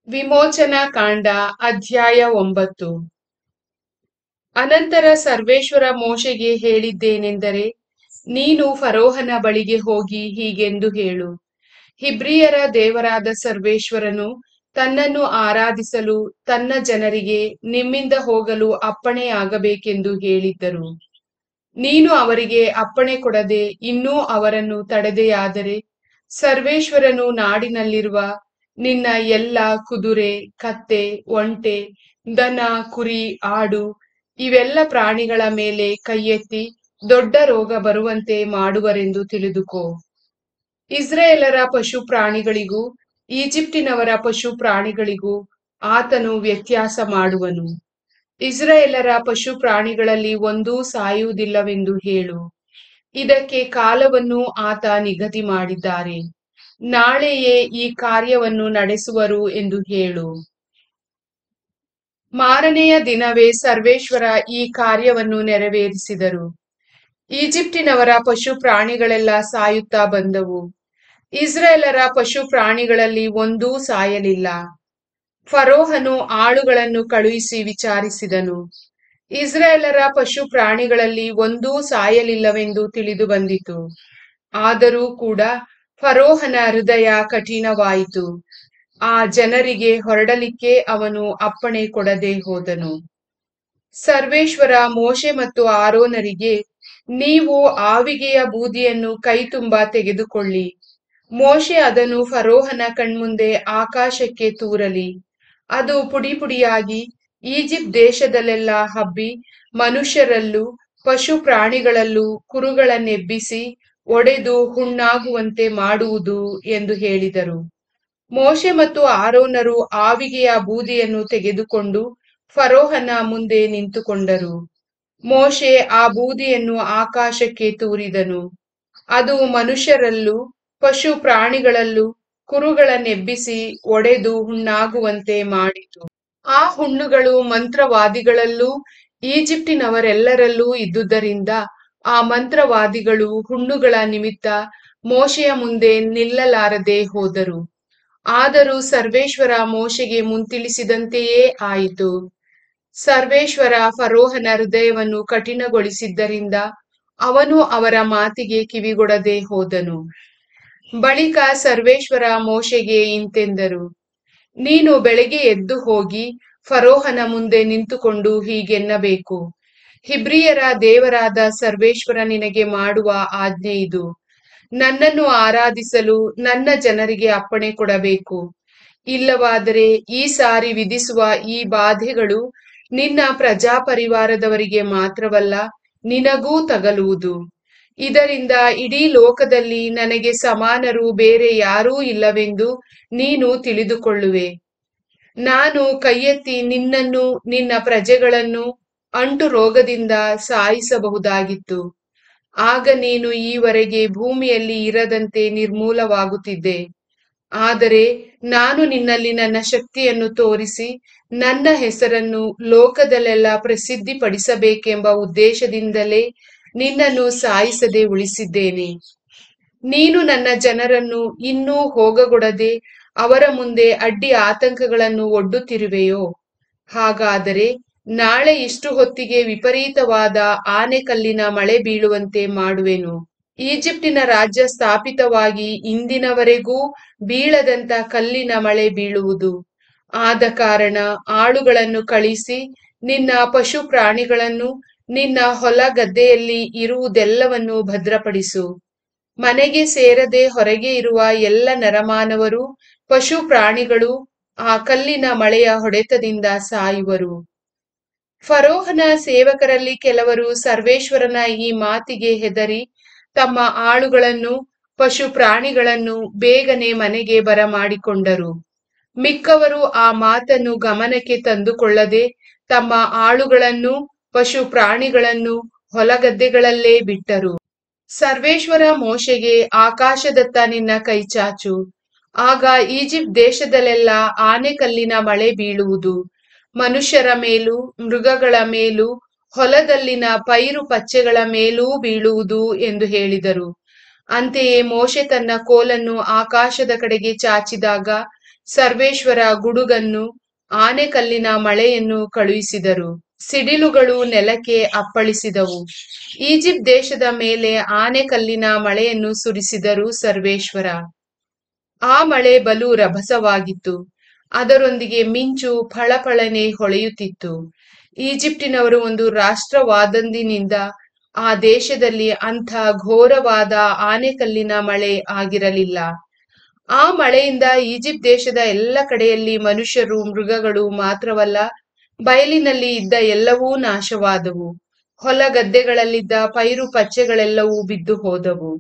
ವಿಮೋಚನಾ ಕಾಂಡ ಅಧ್ಯಾಯ 9. ಅನಂತರ ಸರ್ವೇಶ್ವರ ಮೋಶೆಗೆ ಹೇಳಿದ್ದೇನೆಂದರೆ, ನೀನು ಫರೋಹನ ಬಳಿಗೆ ಹೋಗಿ ಹೀಗೆಂದು ಹೇಳು, ಹಿಬ್ರಿಯರ ದೇವರಾದ ಸರ್ವೇಶ್ವರನು ತನ್ನನ್ನು ಆರಾಧಿಸಲು ತನ್ನ ಜನರಿಗೆ ನಿಮ್ಮಿಂದ ಹೋಗಲು ಅಪ್ಪಣೆಯಾಗಬೇಕೆಂದು ಹೇಳಿದ್ದರು. ನೀನು ಅವರಿಗೆ ಅಪ್ಪಣೆ ಕೊಡದೆ ಇನ್ನೂ ಅವರನ್ನು ತಡೆದೆಯಾದರೆ, ಸರ್ವೇಶ್ವರನು ನಾಡಿನಲ್ಲಿರುವ ನಿನ್ನ ಎಲ್ಲ ಕುದುರೆ, ಕತ್ತೆ, ಒಂಟೆ, ದನ, ಕುರಿ, ಆಡು ಇವೆಲ್ಲ ಪ್ರಾಣಿಗಳ ಮೇಲೆ ಕೈಯೆತ್ತಿ ದೊಡ್ಡ ರೋಗ ಬರುವಂತೆ ಮಾಡುವರೆಂದು ತಿಳಿದುಕೋ. ಇಸ್ರಾಯೇಲರ ಪಶು ಪ್ರಾಣಿಗಳಿಗೂ ಈಜಿಪ್ಟಿನವರ ಪಶು ಪ್ರಾಣಿಗಳಿಗೂ ಆತನು ವ್ಯತ್ಯಾಸ ಮಾಡುವನು. ಇಸ್ರಾಯೇಲರ ಪಶು ಪ್ರಾಣಿಗಳಲ್ಲಿ ಒಂದೂ ಸಾಯುವುದಿಲ್ಲವೆಂದು ಹೇಳು. ಇದಕ್ಕೆ ಕಾಲವನ್ನು ಆತ ನಿಗದಿ ಮಾಡಿದ್ದಾರೆ, ನಾಳೆಯೇ ಈ ಕಾರ್ಯವನ್ನು ನಡೆಸುವರು ಎಂದು ಹೇಳು. ಮಾರನೆಯ ದಿನವೇ ಸರ್ವೇಶ್ವರ ಈ ಕಾರ್ಯವನ್ನು ನೆರವೇರಿಸಿದರು. ಈಜಿಪ್ಟಿನವರ ಪಶು ಪ್ರಾಣಿಗಳೆಲ್ಲ ಸಾಯುತ್ತಾ ಬಂದವು, ಇಸ್ರಾಯೇಲರ ಪಶು ಪ್ರಾಣಿಗಳಲ್ಲಿ ಒಂದೂ ಸಾಯಲಿಲ್ಲ. ಫರೋಹನು ಆಳುಗಳನ್ನು ಕಳುಹಿಸಿ ವಿಚಾರಿಸಿದನು, ಇಸ್ರಾಯೇಲರ ಪಶು ಪ್ರಾಣಿಗಳಲ್ಲಿ ಒಂದೂ ಸಾಯಲಿಲ್ಲವೆಂದು ತಿಳಿದು ಬಂದಿತು. ಆದರೂ ಕೂಡ ಫರೋಹನ ಹೃದಯ ಕಠಿಣವಾಯಿತು, ಆ ಜನರಿಗೆ ಹೊರಡಲಿಕ್ಕೆ ಅವನು ಅಪ್ಪಣೆ ಕೊಡದೆ ಹೋದನು. ಸರ್ವೇಶ್ವರ ಮೋಶೆ ಮತ್ತು ಆರೋನರಿಗೆ, ನೀವು ಆವಿಗೆಯ ಬೂದಿಯನ್ನು ಕೈತುಂಬ ತೆಗೆದುಕೊಳ್ಳಿ, ಮೋಶೆ ಅದನ್ನು ಫರೋಹನ ಕಣ್ಮುಂದೆ ಆಕಾಶಕ್ಕೆ ತೂರಲಿ. ಅದು ಪುಡಿ ಪುಡಿಯಾಗಿ ಈಜಿಪ್ಟ್ ದೇಶದಲ್ಲೆಲ್ಲ ಹಬ್ಬಿ ಮನುಷ್ಯರಲ್ಲೂ ಪಶು ಪ್ರಾಣಿಗಳಲ್ಲೂ ಕುರುಗಳನ್ನೆಬ್ಬಿಸಿ ಒಡೆದು ಹುಣ್ಣಾಗುವಂತೆ ಮಾಡುವುದು ಎಂದು ಹೇಳಿದರು. ಮೋಶೆ ಮತ್ತು ಆರೋನರು ಆವಿಗೆಯ ಬೂದಿಯನ್ನು ತೆಗೆದುಕೊಂಡು ಫರೋಹನ ಮುಂದೆ ನಿಂತುಕೊಂಡರು. ಮೋಶೆ ಆ ಬೂದಿಯನ್ನು ಆಕಾಶಕ್ಕೆ ತೂರಿದನು, ಅದು ಮನುಷ್ಯರಲ್ಲೂ ಪಶು ಪ್ರಾಣಿಗಳಲ್ಲೂ ಕುರುಗಳನ್ನೆಬ್ಬಿಸಿ ಒಡೆದು ಹುಣ್ಣಾಗುವಂತೆ ಮಾಡಿತು. ಆ ಹುಣ್ಣುಗಳು ಮಂತ್ರವಾದಿಗಳಲ್ಲೂ ಈಜಿಪ್ಟಿನವರೆಲ್ಲರಲ್ಲೂ ಇದ್ದುದರಿಂದ ಆ ಮಂತ್ರವಾದಿಗಳು ಹುಣ್ಣುಗಳ ನಿಮಿತ್ತ ಮೋಶೆಯ ಮುಂದೆ ನಿಲ್ಲಲಾರದೆ ಹೋದರು. ಆದರೂ ಸರ್ವೇಶ್ವರ ಮೋಶೆಗೆ ಮುಂತಿಳಿಸಿದಂತೆಯೇ ಆಯಿತು. ಸರ್ವೇಶ್ವರ ಫರೋಹನ ಹೃದಯವನ್ನು ಕಠಿಣಗೊಳಿಸಿದ್ದರಿಂದ ಅವನು ಅವರ ಮಾತಿಗೆ ಕಿವಿಗೊಡದೆ ಹೋದನು. ಬಳಿಕ ಸರ್ವೇಶ್ವರ ಮೋಶೆಗೆ ಇಂತೆಂದರು, ನೀನು ಬೆಳಗ್ಗೆ ಎದ್ದು ಹೋಗಿ ಫರೋಹನ ಮುಂದೆ ನಿಂತುಕೊಂಡು ಹೀಗೆನ್ನಬೇಕು, ಹಿಬ್ರಿಯರ ದೇವರಾದ ಸರ್ವೇಶ್ವರ ನಿನಗೆ ಮಾಡುವ ಆಜ್ಞೆ ಇದು, ನನ್ನನ್ನು ಆರಾಧಿಸಲು ನನ್ನ ಜನರಿಗೆ ಅಪ್ಪಣೆ ಕೊಡಬೇಕು. ಇಲ್ಲವಾದರೆ ಈ ಸಾರಿ ವಿಧಿಸುವ ಈ ಬಾಧೆಗಳು ನಿನ್ನ ಪ್ರಜಾಪರಿವಾರದವರಿಗೆ ಮಾತ್ರವಲ್ಲ, ನಿನಗೂ ತಗಲುವುದು. ಇದರಿಂದ ಇಡೀ ಲೋಕದಲ್ಲಿ ನನಗೆ ಸಮಾನರು ಬೇರೆ ಯಾರೂ ಇಲ್ಲವೆಂದು ನೀನು ತಿಳಿದುಕೊಳ್ಳುವೆ. ನಾನು ಕೈಯೆತ್ತಿ ನಿನ್ನನ್ನು ನಿನ್ನ ಪ್ರಜೆಗಳನ್ನು ಅಂಟು ರೋಗದಿಂದ ಸಾಯಿಸಬಹುದಾಗಿತ್ತು, ಆಗ ನೀನು ಈವರೆಗೆ ಭೂಮಿಯಲ್ಲಿ ಇರದಂತೆ ನಿರ್ಮೂಲವಾಗುತ್ತಿದ್ದೆ. ಆದರೆ ನಾನು ನಿನ್ನಲ್ಲಿ ನನ್ನ ಶಕ್ತಿಯನ್ನು ತೋರಿಸಿ ನನ್ನ ಹೆಸರನ್ನು ಲೋಕದಲ್ಲೆಲ್ಲ ಪ್ರಸಿದ್ಧಿಪಡಿಸಬೇಕೆಂಬ ಉದ್ದೇಶದಿಂದಲೇ ನಿನ್ನನ್ನು ಸಾಯಿಸದೆ ಉಳಿಸಿದ್ದೇನೆ. ನೀನು ನನ್ನ ಜನರನ್ನು ಇನ್ನೂ ಹೋಗಗೊಡದೆ ಅವರ ಮುಂದೆ ಅಡ್ಡಿ ಆತಂಕಗಳನ್ನು ಒಡ್ಡುತ್ತಿರುವೆಯೋ? ಹಾಗಾದರೆ ನಾಳೆ ಇಷ್ಟು ಹೊತ್ತಿಗೆ ವಿಪರೀತವಾದ ಆನೆಕಲ್ಲಿನ ಮಳೆ ಬೀಳುವಂತೆ ಮಾಡುವೆನು. ಈಜಿಪ್ಟಿನ ರಾಜ್ಯ ಸ್ಥಾಪಿತವಾಗಿ ಇಂದಿನವರೆಗೂ ಬೀಳದಂತ ಕಲ್ಲಿನ ಮಳೆ ಬೀಳುವುದು. ಆದ ಕಾರಣ ಆಳುಗಳನ್ನು ಕಳಿಸಿ ನಿನ್ನ ಪಶು ಪ್ರಾಣಿಗಳನ್ನು ನಿನ್ನ ಹೊಲ ಗದ್ದೆಯಲ್ಲಿ ಇರುವುದೆಲ್ಲವನ್ನು ಭದ್ರಪಡಿಸು. ಮನೆಗೆ ಸೇರದೆ ಹೊರಗೆ ಇರುವ ಎಲ್ಲ ನರಮಾನವರು ಪಶು ಪ್ರಾಣಿಗಳು ಆ ಕಲ್ಲಿನ ಮಳೆಯ ಹೊಡೆತದಿಂದ ಸಾಯುವರು. ಫರೋಹನ ಸೇವಕರಲ್ಲಿ ಕೆಲವರು ಸರ್ವೇಶ್ವರನ ಈ ಮಾತಿಗೆ ಹೆದರಿ ತಮ್ಮ ಆಳುಗಳನ್ನು ಪಶು ಪ್ರಾಣಿಗಳನ್ನು ಬೇಗನೆ ಮನೆಗೆ ಬರಮಾಡಿಕೊಂಡರು. ಮಿಕ್ಕವರು ಆ ಮಾತನ್ನು ಗಮನಕ್ಕೆ ತಂದುಕೊಳ್ಳದೆ ತಮ್ಮ ಆಳುಗಳನ್ನು ಪಶು ಪ್ರಾಣಿಗಳನ್ನು ಹೊಲಗದ್ದೆಗಳಲ್ಲೇ ಬಿಟ್ಟರು. ಸರ್ವೇಶ್ವರ ಮೋಶೆಗೆ, ಆಕಾಶದತ್ತ ನಿನ್ನ ಕೈ ಚಾಚು, ಆಗ ಈಜಿಪ್ಟ್ ದೇಶದಲ್ಲೆಲ್ಲ ಆನೆಕಲ್ಲಿನ ಮಳೆ ಬೀಳುವುದು, ಮನುಷ್ಯರ ಮೇಲೂ ಮೃಗಗಳ ಮೇಲೂ ಹೊಲದಲ್ಲಿನ ಪೈರು ಪಚ್ಚೆಗಳ ಮೇಲೂ ಬೀಳುವುದು ಎಂದು ಹೇಳಿದರು. ಅಂತೆಯೇ ಮೋಶೆ ತನ್ನ ಕೋಲನ್ನು ಆಕಾಶದ ಕಡೆಗೆ ಚಾಚಿದಾಗ ಸರ್ವೇಶ್ವರ ಗುಡುಗನ್ನು ಆನೆಕಲ್ಲಿನ ಮಳೆಯನ್ನು ಕಳುಹಿಸಿದರು. ಸಿಡಿಲುಗಳು ನೆಲಕ್ಕೆ ಅಪ್ಪಳಿಸಿದವು. ಈಜಿಪ್ಟ್ ದೇಶದ ಮೇಲೆ ಆನೆಕಲ್ಲಿನ ಮಳೆಯನ್ನು ಸುರಿಸಿದರು ಸರ್ವೇಶ್ವರ. ಆ ಮಳೆ ಬಲು ರಭಸವಾಗಿತ್ತು. ಅದರೊಂದಿಗೆ ಮಿಂಚು ಫಳಫಳನೆ ಹೊಳೆಯುತ್ತಿತ್ತು. ಈಜಿಪ್ಟಿನವರು ಒಂದು ರಾಷ್ಟ್ರವಾದಂದಿನಿಂದ ಆ ದೇಶದಲ್ಲಿ ಅಂಥ ಘೋರವಾದ ಆನೆಕಲ್ಲಿನ ಮಳೆ ಆಗಿರಲಿಲ್ಲ. ಆ ಮಳೆಯಿಂದ ಈಜಿಪ್ಟ್ ದೇಶದ ಎಲ್ಲ ಕಡೆಯಲ್ಲಿ ಮನುಷ್ಯರು, ಮೃಗಗಳು ಮಾತ್ರವಲ್ಲ, ಬಯಲಿನಲ್ಲಿ ಇದ್ದ ಎಲ್ಲವೂ ನಾಶವಾದವು. ಹೊಲ ಗದ್ದೆಗಳಲ್ಲಿದ್ದ ಪೈರು ಪಚ್ಚೆಗಳೆಲ್ಲವೂ ಬಿದ್ದು ಹೋದವು.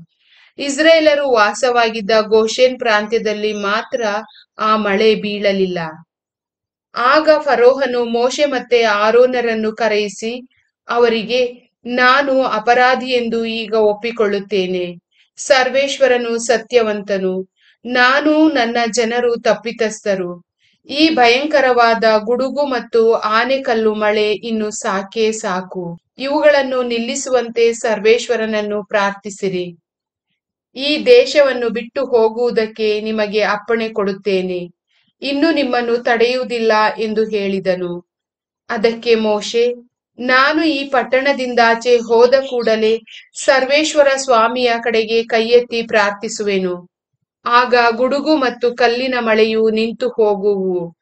ಇಸ್ರಾಯೇಲರು ವಾಸವಾಗಿದ್ದ ಗೋಷೆನ್ ಪ್ರಾಂತ್ಯದಲ್ಲಿ ಮಾತ್ರ ಆ ಮಳೆ ಬೀಳಲಿಲ್ಲ. ಆಗ ಫರೋಹನು ಮೋಶೆ ಮತ್ತೆ ಆರೋನರನ್ನು ಕರೆಯಿಸಿ ಅವರಿಗೆ, ನಾನು ಅಪರಾಧಿ ಎಂದು ಈಗ ಒಪ್ಪಿಕೊಳ್ಳುತ್ತೇನೆ. ಸರ್ವೇಶ್ವರನು ಸತ್ಯವಂತನು, ನಾನು ನನ್ನ ಜನರು ತಪ್ಪಿತಸ್ಥರು. ಈ ಭಯಂಕರವಾದ ಗುಡುಗು ಮತ್ತು ಆನೆಕಲ್ಲು ಮಳೆ ಇನ್ನು ಸಾಕೇ ಸಾಕು. ಇವುಗಳನ್ನು ನಿಲ್ಲಿಸುವಂತೆ ಸರ್ವೇಶ್ವರನನ್ನು ಪ್ರಾರ್ಥಿಸಿರಿ. ಈ ದೇಶವನ್ನು ಬಿಟ್ಟು ಹೋಗುವುದಕ್ಕೆ ನಿಮಗೆ ಅಪ್ಪಣೆ ಕೊಡುತ್ತೇನೆ. ಇನ್ನು ನಿಮ್ಮನ್ನು ತಡೆಯುವುದಿಲ್ಲ ಎಂದು ಹೇಳಿದನು. ಅದಕ್ಕೆ ಮೋಶೆ, ನಾನು ಈ ಪಟ್ಟಣದಿಂದಾಚೆ ಹೋದ ಕೂಡಲೇ ಸರ್ವೇಶ್ವರ ಸ್ವಾಮಿಯ ಕಡೆಗೆ ಕೈಯೆತ್ತಿ ಪ್ರಾರ್ಥಿಸುವೆನು. ಆಗ ಗುಡುಗು ಮತ್ತು ಕಲ್ಲಿನ ಮಳೆಯು ನಿಂತು ಹೋಗುವು.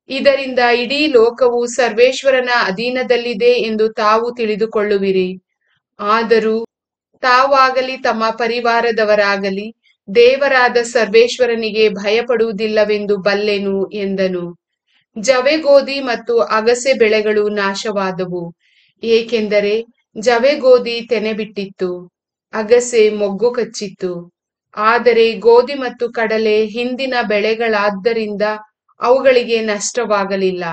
ಇದರಿಂದ ಇಡೀ ಲೋಕವು ಸರ್ವೇಶ್ವರನ ಅಧೀನದಲ್ಲಿದೆ ಎಂದು ತಾವು ತಿಳಿದುಕೊಳ್ಳುವಿರಿ. ಆದರೂ ತಾವಾಗಲಿ ತಮ್ಮ ಪರಿವಾರದವರಾಗಲಿ ದೇವರಾದ ಸರ್ವೇಶ್ವರನಿಗೆ ಭಯಪಡುವುದಿಲ್ಲವೆಂದು ಬಲ್ಲೆನು ಎಂದನು. ಜವೆಗೋದಿ ಮತ್ತು ಅಗಸೆ ಬೆಳೆಗಳು ನಾಶವಾದವು, ಏಕೆಂದರೆ ಜವೆಗೋದಿ ತೆನೆ ಬಿಟ್ಟಿತ್ತು, ಅಗಸೆ ಮೊಗ್ಗು ಕಚ್ಚಿತ್ತು. ಆದರೆ ಗೋಧಿ ಮತ್ತು ಕಡಲೆ ಹಿಂದಿನ ಬೆಳೆಗಳಾದ್ದರಿಂದ ಅವುಗಳಿಗೆ ನಷ್ಟವಾಗಲಿಲ್ಲ.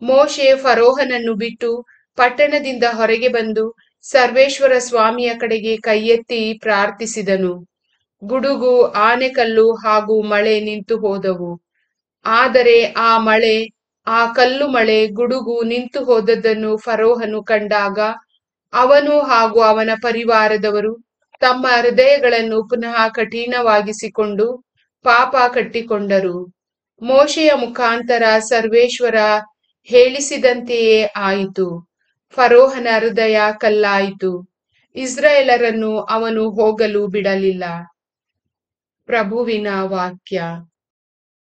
ಮೋಶೆ ಫರೋಹನನ್ನು ಬಿಟ್ಟು ಪಟ್ಟಣದಿಂದ ಹೊರಗೆ ಬಂದು ಸರ್ವೇಶ್ವರ ಸ್ವಾಮಿಯ ಕಡೆಗೆ ಕೈಯೆತ್ತಿ ಪ್ರಾರ್ಥಿಸಿದನು. ಗುಡುಗು, ಆನೆಕಲ್ಲು ಹಾಗೂ ಮಳೆ ನಿಂತು ಹೋದವು. ಆದರೆ ಆ ಕಲ್ಲು ಮಳೆ, ಗುಡುಗು ನಿಂತು ಹೋದದ್ದನ್ನು ಫರೋಹನು ಕಂಡಾಗ ಅವನು ಹಾಗೂ ಅವನ ಪರಿವಾರದವರು ತಮ್ಮ ಹೃದಯಗಳನ್ನು ಪುನಃ ಕಠಿಣವಾಗಿಸಿಕೊಂಡು ಪಾಪ ಕಟ್ಟಿಕೊಂಡರು. ಮೋಶೆಯ ಮುಖಾಂತರ ಸರ್ವೇಶ್ವರ ಹೇಳಿಸಿದಂತೆಯೇ ಆಯಿತು. ಫರೋಹನ ಹೃದಯ ಕಲ್ಲಾಯಿತು. ಇಸ್ರಾಯೇಲರನ್ನು ಅವನು ಹೋಗಲು ಬಿಡಲಿಲ್ಲ. ಪ್ರಭುವಿನ ವಾಕ್ಯ.